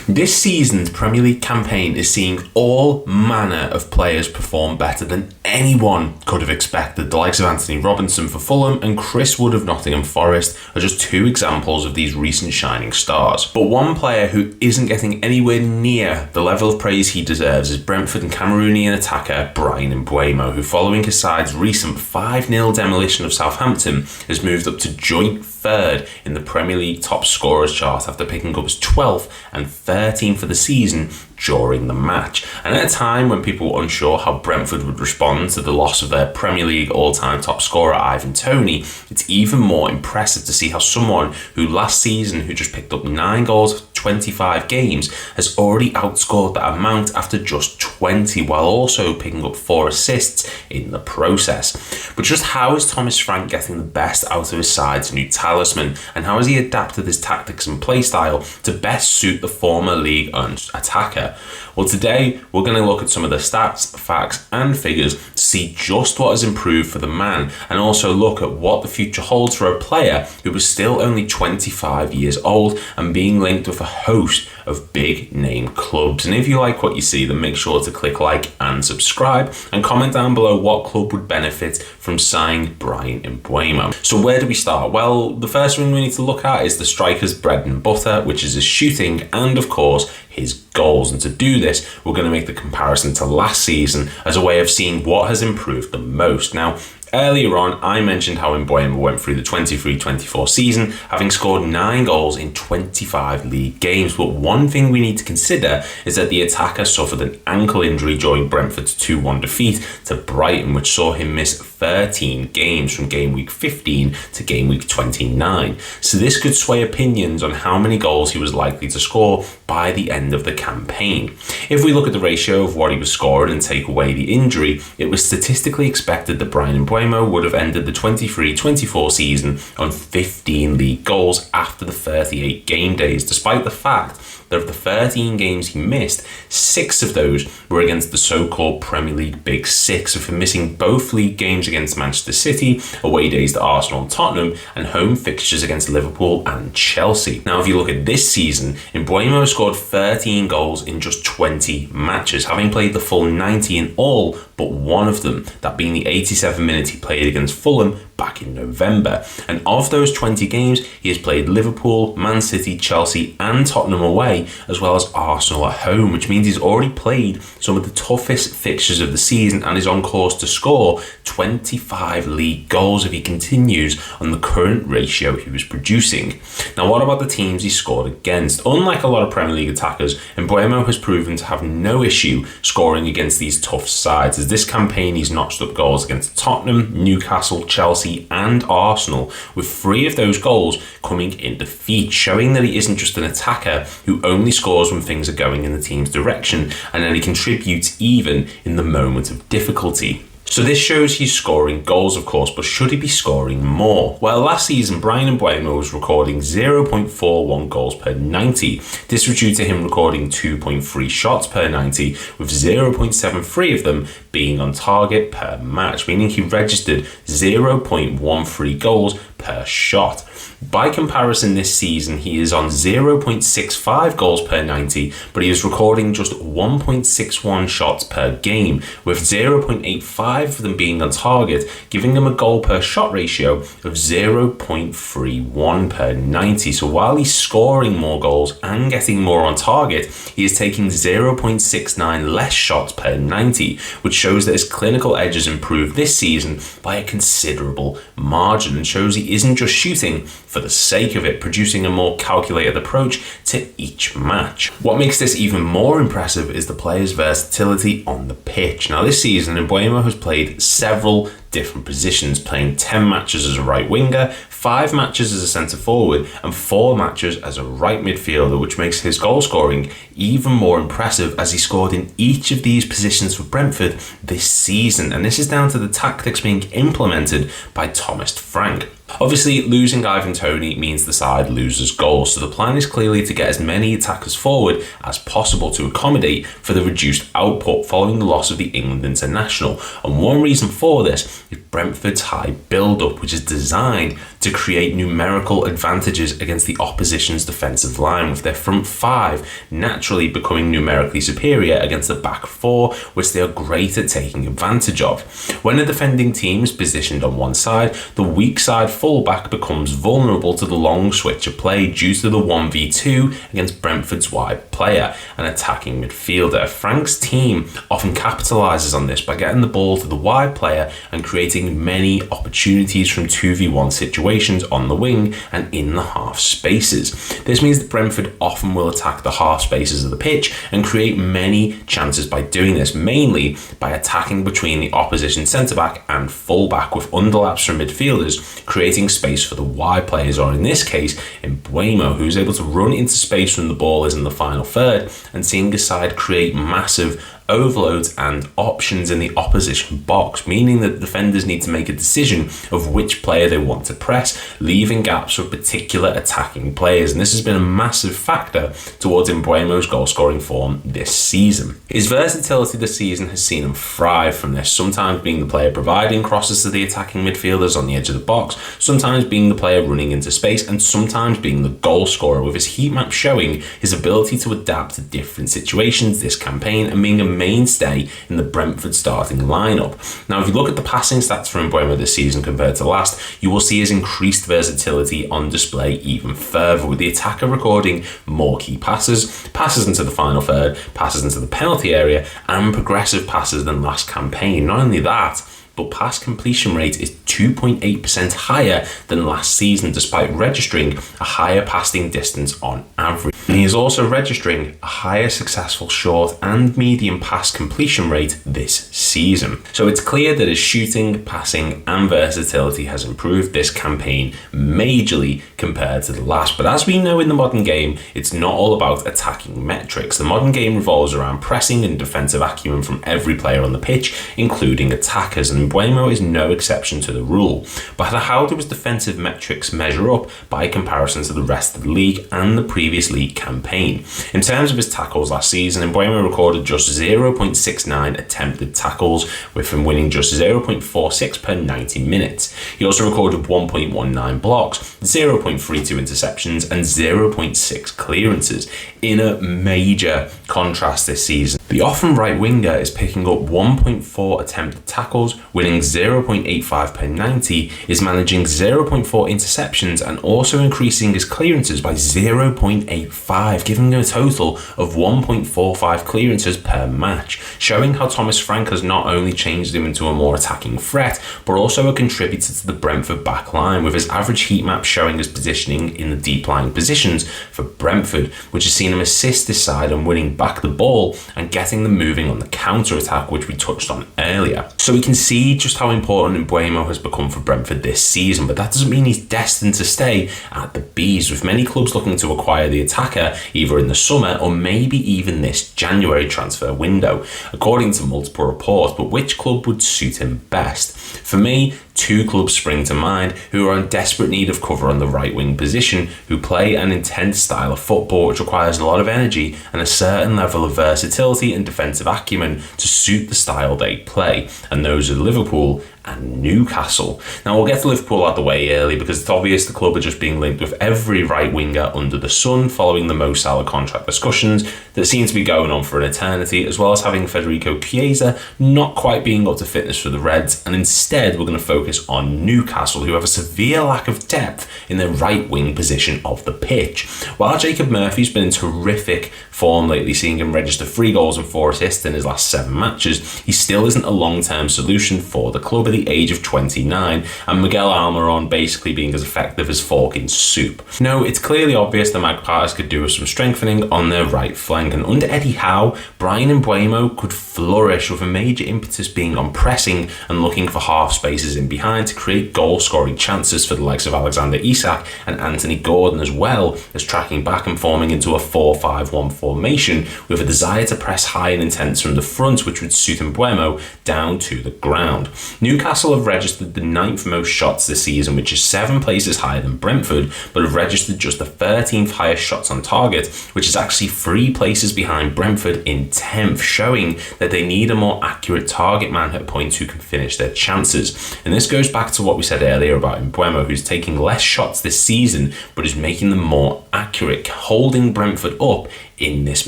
This season's Premier League campaign is seeing all manner of players perform better than anyone could have expected. The likes of Anthony Robinson for Fulham and Chris Wood of Nottingham Forest are just two examples of these recent shining stars. But one player who isn't getting anywhere near the level of praise he deserves is Brentford and Cameroonian attacker Bryan Mbuemo, who, following his side's recent 5-0 demolition of Southampton, has moved up to joint third in the Premier League top scorers chart after picking up his 12th and 13th for the season during the match. And at a time when people were unsure how Brentford would respond to the loss of their Premier League all-time top scorer Ivan Toney, it's even more impressive to see how someone who last season who just picked up 9 goals for 25 games has already outscored that amount after just 20, while also picking up 4 assists in the process. But just how is Thomas Frank getting the best out of his side's new talisman, and how has he adapted his tactics and playstyle to best suit the former league attacker? Well, today we're going to look at some of the stats, facts and figures to see just what has improved for the man, and also look at what the future holds for a player who was still only 25 years old and being linked with a host of big name clubs. And if you like what you see, then make sure to click like and subscribe, and comment down below what club would benefit from signing Bryan Mbuemo. So where do we start? Well, the first thing we need to look at is the striker's bread and butter, which is his shooting and of course his goals. And to do this, we're going to make the comparison to last season as a way of seeing what has improved the most. Now, earlier on, I mentioned how Mbuemo went through the 23-24 season, having scored 9 goals in 25 league games. But one thing we need to consider is that the attacker suffered an ankle injury during Brentford's 2-1 defeat to Brighton, which saw him miss 13 games from game week 15 to game week 29. So this could sway opinions on how many goals he was likely to score by the end of the campaign. If we look at the ratio of what he was scoring and take away the injury, it was statistically expected that Bryan Mbuemo would have ended the 23-24 season on 15 league goals after the 38 game days, despite the fact that of the 13 games he missed, 6 of those were against the so-called Premier League Big Six, with him missing both league games against Manchester City, away days to Arsenal and Tottenham, and home fixtures against Liverpool and Chelsea. Now, if you look at this season, Mbuemo scored 13 goals in just 20 matches, having played the full 90 in all but one of them, that being the 87 minutes he played against Fulham back in November. And of those 20 games, he has played Liverpool, Man City, Chelsea and Tottenham away, as well as Arsenal at home, which means he's already played some of the toughest fixtures of the season and is on course to score 25 league goals if he continues on the current ratio he was producing. Now, what about the teams he scored against? Unlike a lot of Premier League attackers, Mbuemo has proven to have no issue scoring against these tough sides, as this campaign he's notched up goals against Tottenham, Newcastle, Chelsea and Arsenal, with 3 of those goals coming in defeat, showing that he isn't just an attacker who only scores when things are going in the team's direction, and that he contributes even in the moment of difficulty. So this shows he's scoring goals, of course, but should he be scoring more? Well, last season, Bryan Mbuemo was recording 0.41 goals per 90. This was due to him recording 2.3 shots per 90, with 0.73 of them being on target per match, meaning he registered 0.13 goals per shot. By comparison, this season he is on 0.65 goals per 90, but he is recording just 1.61 shots per game, with 0.85 of them being on target, giving him a goal per shot ratio of 0.31 per 90. So while he's scoring more goals and getting more on target, he is taking 0.69 less shots per 90, which shows that his clinical edge has improved this season by a considerable margin, and shows he isn't just shooting for the sake of it, producing a more calculated approach to each match. What makes this even more impressive is the player's versatility on the pitch. Now, this season, Mbuemo has played several different positions, playing 10 matches as a right winger, 5 matches as a centre forward and 4 matches as a right midfielder, which makes his goal scoring even more impressive, as he scored in each of these positions for Brentford this season. And this is down to the tactics being implemented by Thomas Frank. Obviously, losing Ivan Toney means the side loses goals, so the plan is clearly to get as many attackers forward as possible to accommodate for the reduced output following the loss of the England international. And one reason for this is Brentford's high build-up, which is designed to create numerical advantages against the opposition's defensive line, with their front five naturally becoming numerically superior against the back four, which they are great at taking advantage of. When a defending team is positioned on one side, the weak side fullback becomes vulnerable to the long switch of play due to the 1v2 against Brentford's wide player, an attacking midfielder. Frank's team often capitalises on this by getting the ball to the wide player and creating many opportunities from 2v1 situations on the wing and in the half spaces. This means that Brentford often will attack the half spaces of the pitch and create many chances by doing this, mainly by attacking between the opposition centre-back and full-back with underlaps from midfielders, creating space for the wide players, or in this case, Mbuemo, who's able to run into space when the ball is in the final third and seeing his side create massive overloads and options in the opposition box, meaning that defenders need to make a decision of which player they want to press, leaving gaps for particular attacking players. And this has been a massive factor towards Mbuemo's goal-scoring form this season. His versatility this season has seen him thrive from this, sometimes being the player providing crosses to the attacking midfielders on the edge of the box, sometimes being the player running into space, and sometimes being the goal scorer, with his heat map showing his ability to adapt to different situations this campaign and being a mainstay in the Brentford starting lineup. Now, if you look at the passing stats for Mbuemo this season compared to last, you will see his increased versatility on display even further, with the attacker recording more key passes, passes into the final third, passes into the penalty area, and progressive passes than last campaign. Not only that, but pass completion rate is 2.8% higher than last season, despite registering a higher passing distance on average. And he is also registering a higher successful short and medium pass completion rate this season. So it's clear that his shooting, passing, and versatility has improved this campaign majorly compared to the last. But as we know in the modern game, it's not all about attacking metrics. The modern game revolves around pressing and defensive acumen from every player on the pitch, including attackers, and Mbuemo is no exception to the rule. But how do his defensive metrics measure up by comparison to the rest of the league and the previous league campaign? In terms of his tackles last season, Mbuemo recorded just 0.69 attempted tackles, with him winning just 0.46 per 90 minutes. He also recorded 1.19 blocks, 0.32 interceptions, and 0.6 clearances. In a major contrast this season, the often right winger is picking up 1.4 attempted tackles, winning 0.85 per 90, is managing 0.4 interceptions, and also increasing his clearances by 0.85, giving him a total of 1.45 clearances per match, showing how Thomas Frank has not only changed him into a more attacking threat, but also a contributor to the Brentford back line, with his average heat map showing his positioning in the deep lying positions for Brentford, which has seen him assist this side and winning back the ball and getting them moving on the counter-attack, which we touched on earlier. So we can see just how important Mbuemo has become for Brentford this season, but that doesn't mean he's destined to stay at the Bees, with many clubs looking to acquire the attacker either in the summer or maybe even this January transfer window, according to multiple reports. But which club would suit him best? For me, two clubs spring to mind who are in desperate need of cover on the right wing position, who play an intense style of football which requires a lot of energy and a certain level of versatility and defensive acumen to suit the style they play, and those are Liverpool and Newcastle. Now, we'll get to Liverpool out the way early because it's obvious the club are just being linked with every right winger under the sun following the Mo Salah contract discussions that seem to be going on for an eternity, as well as having Federico Chiesa not quite being up to fitness for the Reds. And instead, we're going to focus on Newcastle, who have a severe lack of depth in their right wing position of the pitch. While Jacob Murphy's been in terrific form lately, seeing him register 3 goals and 4 assists in his last 7 matches, he still isn't a long-term solution for the club at the age of 29, and Miguel Almiron basically being as effective as fork in soup. No, it's clearly obvious the Magpies could do with some strengthening on their right flank, and under Eddie Howe, Bryan Mbuemo could flourish, with a major impetus being on pressing and looking for half spaces in behind to create goal-scoring chances for the likes of Alexander Isak and Anthony Gordon, as well as tracking back and forming into a 4-5-1 formation with a desire to press high and intense from the front, which would suit Mbuemo down to the ground. Newcastle have registered the 9th most shots this season, which is 7 places higher than Brentford, but have registered just the 13th highest shots on target, which is actually 3 places behind Brentford in 10th, showing that they need a more accurate target man at points who can finish their chances. And this goes back to what we said earlier about Mbuemo, who's taking less shots this season but is making them more accurate, holding Brentford up in this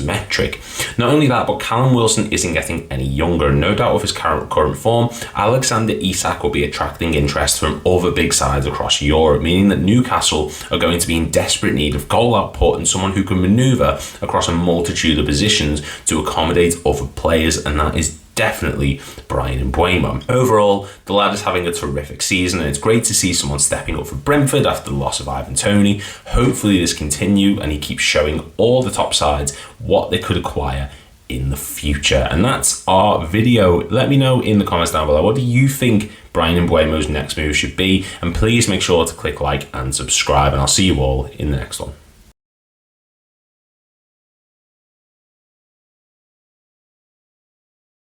metric. Not only that, but Callum Wilson isn't getting any younger. No doubt with his current form, Alexander Isak will be attracting interest from other big sides across Europe, meaning that Newcastle are going to be in desperate need of goal output and someone who can manoeuvre across a multitude of positions to accommodate other players, and that is definitely Bryan Mbuemo. Overall, the lad is having a terrific season, and it's great to see someone stepping up for Brentford after the loss of Ivan Toney. Hopefully this continue and he keeps showing all the top sides what they could acquire in the future. And that's our video. Let me know in the comments down below, what do you think Bryan Mbuemo's next move should be? And please make sure to click like and subscribe, and I'll see you all in the next one.